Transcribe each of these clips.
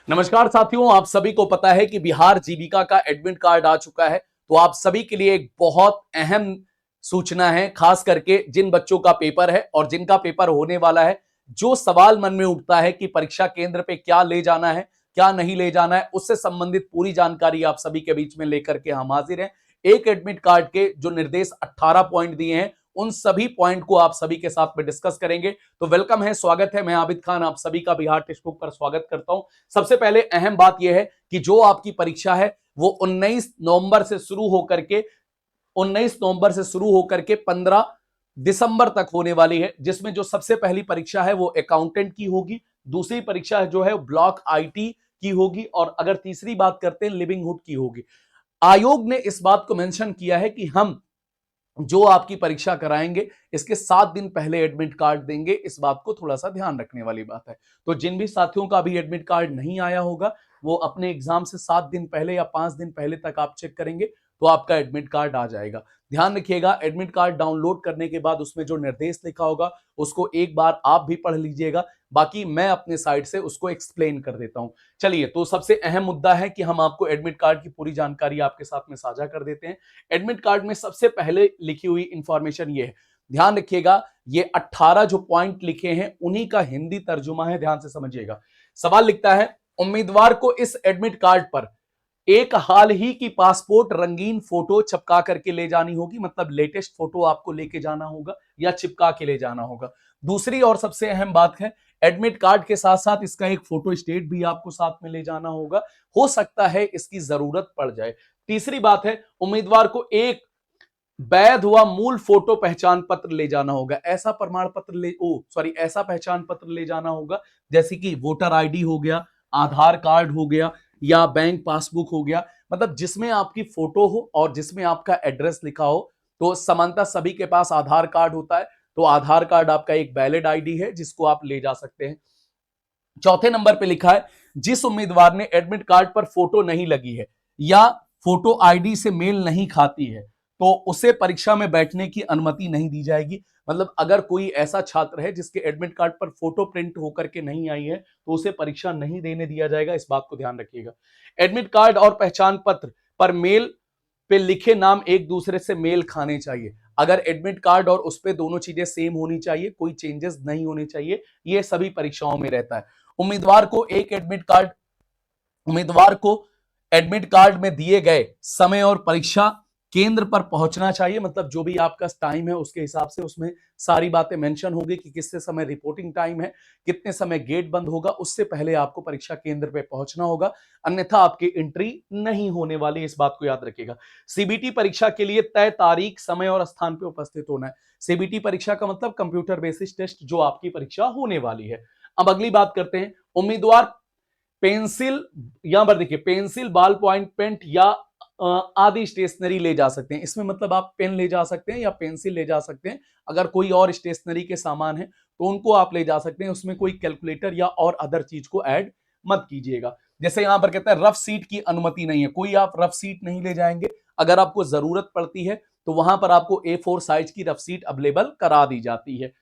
नमस्कार साथियों, आप सभी को पता है कि बिहार जीविका का एडमिट कार्ड आ चुका है। तो आप सभी के लिए एक बहुत अहम सूचना है, खास करके जिन बच्चों का पेपर है और जिनका पेपर होने वाला है। जो सवाल मन में उठता है कि परीक्षा केंद्र पे क्या ले जाना है, क्या नहीं ले जाना है, उससे संबंधित पूरी जानकारी आप सभी के बीच में लेकर के हम हाजिर हैं। एक एडमिट कार्ड के जो निर्देश 18 पॉइंट दिए हैं, उन सभी पॉइंट को आप सभी के साथ में डिस्कस करेंगे। तो वेलकम है, स्वागत है। मैं आबिद खान आप सभी का बिहार टेक्स्ट बुक पर स्वागत करता हूं। सबसे पहले अहम बात यह है कि जो आपकी परीक्षा है वो 19 नवंबर से शुरू होकर के 15 दिसंबर तक होने वाली है, जिसमें जो सबसे पहली परीक्षा है वो अकाउंटेंट की होगी। दूसरी परीक्षा जो है ब्लॉक आईटी की होगी, और अगर तीसरी बात करते हैं लिविंगहुड की होगी। आयोग ने इस बात को मेंशन किया है कि हम जो आपकी परीक्षा कराएंगे इसके 7 दिन पहले एडमिट कार्ड देंगे। इस बात को थोड़ा सा ध्यान रखने वाली बात है। तो जिन भी साथियों का अभी एडमिट कार्ड नहीं आया होगा, वो अपने एग्जाम से 7 दिन पहले या 5 दिन पहले तक आप चेक करेंगे तो आपका एडमिट कार्ड आ जाएगा। ध्यान रखिएगा, एडमिट कार्ड डाउनलोड करने के बाद उसमें जो निर्देश लिखा होगा उसको एक बार आप भी पढ़ लीजिएगा। बाकी मैं अपने साइड से उसको एक्सप्लेन कर देता हूं। चलिए, तो सबसे अहम मुद्दा है कि हम आपको एडमिट कार्ड की पूरी जानकारी आपके साथ में साझा कर देते हैं। एडमिट कार्ड में सबसे पहले लिखी हुई इंफॉर्मेशन ये है, ध्यान रखिएगा, ये 18 जो पॉइंट लिखे हैं उन्हीं का हिंदी तर्जुमा है, ध्यान से समझिएगा। सवाल लिखता है, उम्मीदवार को इस एडमिट कार्ड पर एक हाल ही की पासपोर्ट रंगीन फोटो चिपका करके ले जानी होगी। मतलब लेटेस्ट फोटो आपको लेके जाना होगा या चिपका के ले जाना होगा। दूसरी और सबसे अहम बात है, एडमिट कार्ड के साथ साथ इसका एक फोटो स्टेट भी आपको साथ में ले जाना होगा। हो सकता है इसकी जरूरत पड़ जाए। तीसरी बात है, उम्मीदवार को एक वैध हुआ मूल फोटो पहचान पत्र ले जाना होगा। ऐसा प्रमाण पत्र ऐसा पहचान पत्र ले जाना होगा जैसे कि वोटर आईडी हो गया, आधार कार्ड हो गया, या बैंक पासबुक हो गया। मतलब जिसमें आपकी फोटो हो और जिसमें आपका एड्रेस लिखा हो। तो समानता सभी के पास आधार कार्ड होता है, तो आधार कार्ड आपका एक वैलिड आईडी है जिसको आप ले जा सकते हैं। चौथे नंबर पे लिखा है, जिस उम्मीदवार ने एडमिट कार्ड पर फोटो नहीं लगी है या फोटो आईडी से मेल नहीं खाती है, तो उसे परीक्षा में बैठने की अनुमति नहीं दी जाएगी। मतलब अगर कोई ऐसा छात्र है जिसके एडमिट कार्ड पर फोटो प्रिंट होकर के नहीं आई है, तो उसे परीक्षा नहीं देने दिया जाएगा। इस बात को ध्यान रखिएगा। एडमिट कार्ड और पहचान पत्र पर मेल पे लिखे नाम एक दूसरे से मेल खाने चाहिए। अगर एडमिट कार्ड और उस पे दोनों चीजें सेम होनी चाहिए, कोई चेंजेस नहीं होने चाहिए। ये सभी परीक्षाओं में रहता है। उम्मीदवार को उम्मीदवार को एडमिट कार्ड में दिए गए समय और परीक्षा केंद्र पर पहुंचना चाहिए। मतलब जो भी आपका टाइम है उसके हिसाब से उसमें सारी बातें मेंशन होगी कि कितने समय रिपोर्टिंग टाइम है, कितने समय गेट बंद होगा। उससे पहले आपको परीक्षा केंद्र पे पहुंचना होगा, अन्यथा आपकी एंट्री नहीं होने वाली। इस बात को याद रखिएगा। सीबीटी परीक्षा के लिए तय तारीख, समय और स्थान पर उपस्थित होना है। सीबीटी परीक्षा का मतलब कंप्यूटर बेसिस टेस्ट, जो आपकी परीक्षा होने वाली है। अब अगली बात करते हैं, उम्मीदवार पेंसिल, यहां पर देखिए, पेंसिल, बॉल पॉइंट पेंट या आदि स्टेशनरी ले जा सकते हैं। इसमें मतलब आप पेन ले जा सकते हैं या पेंसिल ले जा सकते हैं। अगर कोई और स्टेशनरी के सामान है तो उनको आप ले जा सकते हैं। उसमें कोई कैलकुलेटर या और अदर चीज को ऐड मत कीजिएगा। जैसे यहां पर कहता है रफ सीट की अनुमति नहीं है, कोई आप रफ सीट नहीं ले जाएंगे। अगर आपको जरूरत पड़ती है तो वहां पर आपको A4 साइज की रफ सीट अवेलेबल करा दी जाती है।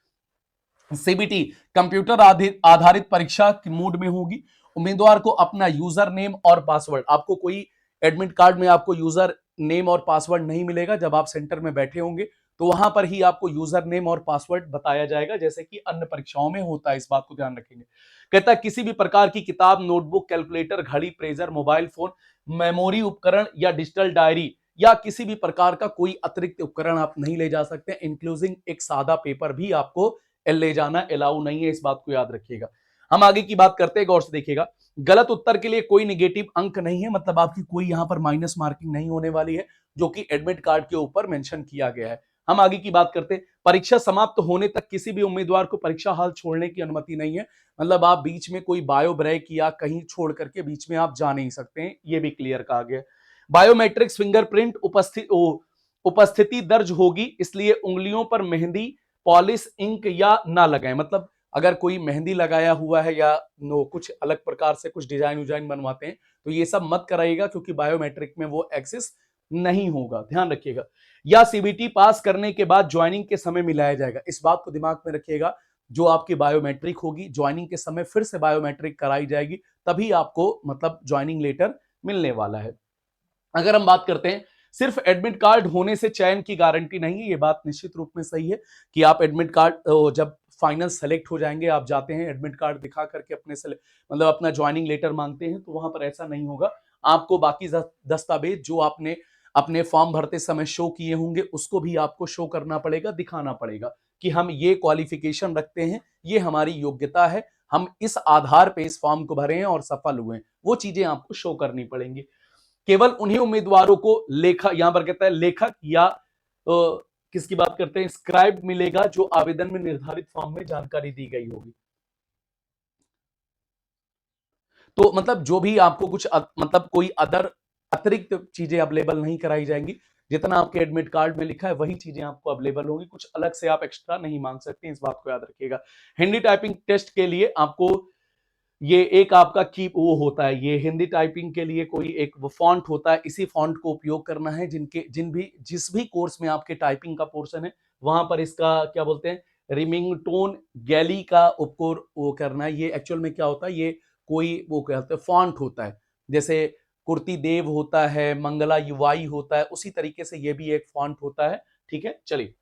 सीबीटी कंप्यूटर आधारित परीक्षा की मूड में होगी। उम्मीदवार को अपना यूजर नेम और पासवर्ड, आपको कोई एडमिट कार्ड में आपको यूजर नेम और पासवर्ड नहीं मिलेगा। जब आप सेंटर में बैठे होंगे तो वहां पर ही आपको यूजर नेम और पासवर्ड बताया जाएगा, जैसे कि अन्य परीक्षाओं में होता है। इस बात को ध्यान रखेंगे। कहता है, किसी भी प्रकार की किताब, नोटबुक, कैलकुलेटर, घड़ी, प्रेजर, मोबाइल फोन, मेमोरी उपकरण या डिजिटल डायरी या किसी भी प्रकार का कोई अतिरिक्त उपकरण आप नहीं ले जा सकते। इंक्लूसिंग एक सादा पेपर भी आपको ले जाना अलाउ नहीं है। इस बात को याद रखिएगा। हम आगे की बात करते हैं, गौर से देखिएगा। गलत उत्तर के लिए कोई निगेटिव अंक नहीं है। मतलब आपकी कोई यहां पर माइनस मार्किंग नहीं होने वाली है, जो कि एडमिट कार्ड के ऊपर मेंशन किया गया है। हम आगे की बात करते हैं, परीक्षा समाप्त होने तक किसी भी उम्मीदवार को परीक्षा हॉल छोड़ने की अनुमति नहीं है। मतलब आप बीच में कोई बायो ब्रेक या कहीं छोड़ करके बीच में आप जा नहीं सकते हैं, ये भी क्लियर कहा गया। बायोमेट्रिक्स फिंगरप्रिंट उपस्थिति दर्ज होगी, इसलिए उंगलियों पर मेहंदी, पॉलिश, इंक या ना लगाएं। मतलब अगर कोई मेहंदी लगाया हुआ है या कुछ अलग प्रकार से कुछ डिजाइन बनवाते हैं तो ये सब मत कराइएगा, क्योंकि बायोमेट्रिक में वो एक्सेस नहीं होगा, ध्यान रखिएगा। या सीबीटी पास करने के बाद ज्वाइनिंग के समय मिलाया जाएगा। इस बात को दिमाग में रखिएगा, जो आपकी बायोमेट्रिक होगी, ज्वाइनिंग के समय फिर से बायोमेट्रिक कराई जाएगी, तभी आपको मतलब ज्वाइनिंग लेटर मिलने वाला है। अगर हम बात करते हैं, सिर्फ एडमिट कार्ड होने से चयन की गारंटी नहीं है, ये बात निश्चित रूप में सही है कि आप एडमिट कार्ड जब फाइनल सेलेक्ट हो जाएंगे, आप जाते हैं एडमिट कार्ड दिखा करके अपने मतलब अपना ज्वाइनिंग लेटर मांगते हैं, तो वहां पर ऐसा नहीं होगा। आपको बाकी दस्तावेज जो आपने अपने फॉर्म भरते समय शो किए होंगे, उसको भी आपको शो करना पड़ेगा, दिखाना पड़ेगा कि हम ये क्वालिफिकेशन रखते हैं, ये हमारी योग्यता है, हम इस आधार पे इस फॉर्म को भरे हैं और सफल हुए हैं, वो चीजें आपको शो करनी पड़ेंगी। केवल उन्हीं उम्मीदवारों को लेखक, यहां पर कहता है लेखक या किसकी बात करते हैं, स्क्राइब मिलेगा जो आवेदन में निर्धारित फॉर्म में जानकारी दी गई होगी। तो मतलब जो भी आपको कुछ मतलब कोई अदर अतिरिक्त चीजें अवेलेबल नहीं कराई जाएंगी, जितना आपके एडमिट कार्ड में लिखा है वही चीजें आपको अवेलेबल होंगी, कुछ अलग से आप एक्स्ट्रा नहीं मांग सकते, इस बात को याद रखिएगा। हिंदी टाइपिंग टेस्ट के लिए आपको ये एक आपका की वो होता है, ये हिंदी टाइपिंग के लिए कोई एक वो फॉन्ट होता है, इसी फॉन्ट को उपयोग करना है। जिस भी कोर्स में आपके टाइपिंग का पोर्शन है, वहां पर इसका क्या बोलते हैं, रिमिंगटोन गैली का उपयोग वो करना है। ये एक्चुअल में क्या होता है, ये कोई वो कहते हैं फॉन्ट होता है, जैसे कुर्ती देव होता है, मंगला युवाई होता है, उसी तरीके से ये भी एक फॉन्ट होता है। ठीक है, चलिए।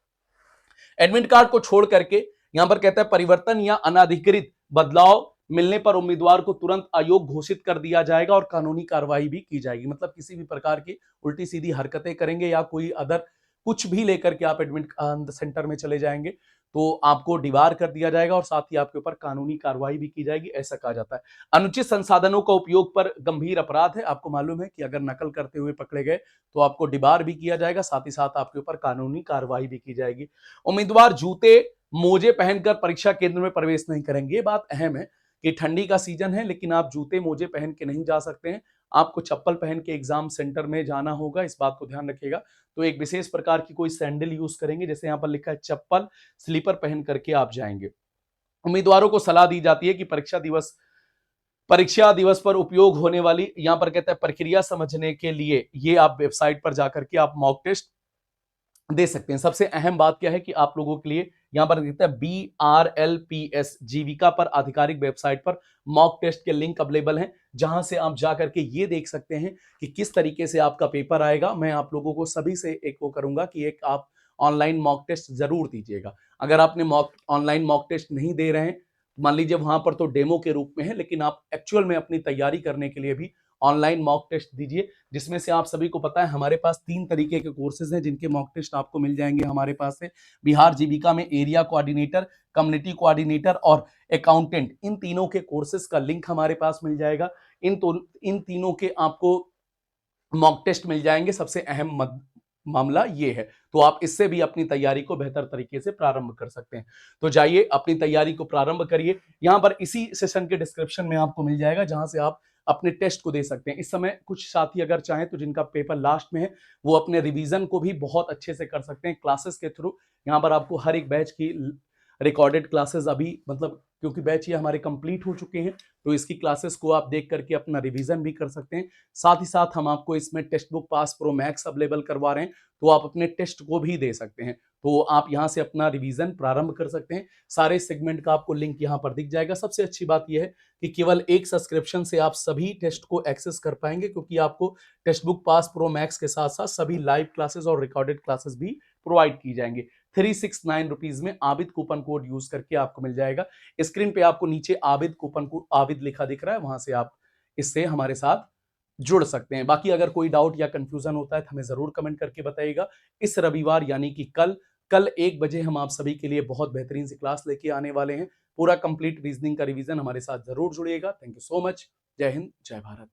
एडमिट कार्ड को छोड़ करके यहां पर कहता है परिवर्तन या अनाधिकृत बदलाव मिलने पर उम्मीदवार को तुरंत अयोग्य घोषित कर दिया जाएगा और कानूनी कार्रवाई भी की जाएगी। मतलब किसी भी प्रकार की उल्टी सीधी हरकतें करेंगे या कोई अदर कुछ भी लेकर के आप एडमिट सेंटर में चले जाएंगे, तो आपको डिबार कर दिया जाएगा और साथ ही आपके ऊपर कानूनी कार्रवाई भी की जाएगी, ऐसा कहा जाता है। अनुचित संसाधनों का उपयोग पर गंभीर अपराध है। आपको मालूम है कि अगर नकल करते हुए पकड़े गए तो आपको डिबार भी किया जाएगा, साथ ही साथ आपके ऊपर कानूनी कार्रवाई भी की जाएगी। उम्मीदवार जूते मोजे पहनकर परीक्षा केंद्र में प्रवेश नहीं करेंगे। ये बात अहम है कि ठंडी का सीजन है, लेकिन आप जूते मोजे पहन के नहीं जा सकते हैं, आपको चप्पल पहन के एग्जाम सेंटर में जाना होगा, इस बात को ध्यान रखिएगा। तो एक विशेष प्रकार की कोई सैंडल यूज करेंगे, जैसे यहां पर लिखा है चप्पल, स्लीपर पहन करके आप जाएंगे। उम्मीदवारों को सलाह दी जाती है कि परीक्षा दिवस पर उपयोग होने वाली, यहां पर कहता है प्रक्रिया समझने के लिए ये आप वेबसाइट पर जाकर के आप मॉक टेस्ट दे सकते हैं। सबसे अहम बात क्या है कि आप लोगों के लिए यहां पर दिखता है BRLPS जीविका पर आधिकारिक वेबसाइट पर मॉक टेस्ट के लिंक अवेलेबल हैं, जहां से आप जाकर के ये देख सकते हैं कि किस तरीके से आपका पेपर आएगा। मैं आप लोगों को सभी से एक वो करूंगा कि एक आप ऑनलाइन मॉक टेस्ट जरूर दीजिएगा। अगर आपने ऑनलाइन मॉक टेस्ट नहीं दे रहे हैं, मान लीजिए वहां पर तो डेमो के रूप में है, लेकिन आप एक्चुअल में अपनी तैयारी करने के लिए भी ऑनलाइन मॉक टेस्ट दीजिए, जिसमें से आप सभी को पता है हमारे पास 3 तरीके के कोर्सेज हैं जिनके मॉक टेस्ट आपको मिल जाएंगे हमारे पास से। बिहार जीविका में एरिया कोऑर्डिनेटर, कम्युनिटी कोऑर्डिनेटर और अकाउंटेंट, इन तीनों के कोर्सेज का लिंक हमारे पास मिल जाएगा। इन तीनों के आपको मॉक टेस्ट मिल जाएंगे। सबसे अहम मामला ये है, तो आप इससे भी अपनी तैयारी को बेहतर तरीके से प्रारंभ कर सकते हैं। तो जाइए अपनी तैयारी को प्रारंभ करिए। यहां पर इसी सेशन के डिस्क्रिप्शन में आपको मिल जाएगा, जहां से आप अपने टेस्ट को दे सकते हैं। इस समय कुछ साथी अगर चाहें तो जिनका पेपर लास्ट में है, वो अपने रिवीजन को भी बहुत अच्छे से कर सकते हैं क्लासेस के थ्रू। यहां पर आपको हर एक बैच की रिकॉर्डेड क्लासेस अभी मतलब क्योंकि बैच ये हमारे कंप्लीट हो चुके हैं, तो इसकी क्लासेस को आप देख करके अपना रिवीजन भी कर सकते हैं। साथ ही साथ हम आपको इसमें text book pass pro max available करवा रहे हैं, तो आप अपने टेस्ट को भी दे सकते हैं। तो आप यहां से अपना रिवीजन प्रारंभ कर सकते हैं। सारे सेगमेंट का आपको लिंक यहां पर दिख जाएगा। सबसे अच्छी बात यह है कि केवल एक सब्सक्रिप्शन से आप सभी टेस्ट को एक्सेस कर पाएंगे, क्योंकि आपको text book pass pro max के साथ साथ सभी लाइव क्लासेस और रिकॉर्डेड क्लासेस भी प्रोवाइड की जाएंगे। 369 रुपीज में आबिद कूपन कोड यूज करके आपको मिल जाएगा। स्क्रीन पे आपको नीचे आबिद कूपन कोड आबिद लिखा दिख रहा है, वहां से आप इससे हमारे साथ जुड़ सकते हैं। बाकी अगर कोई डाउट या कंफ्यूजन होता है तो हमें जरूर कमेंट करके बताइएगा। इस रविवार यानी कि कल 1 बजे हम आप सभी के लिए बहुत बेहतरीन सी क्लास लेके आने वाले हैं। पूरा कंप्लीट रीजनिंग का रिवीजन हमारे साथ जरूर जुड़िएगा। Thank you so much. जय हिंद, जय भारत।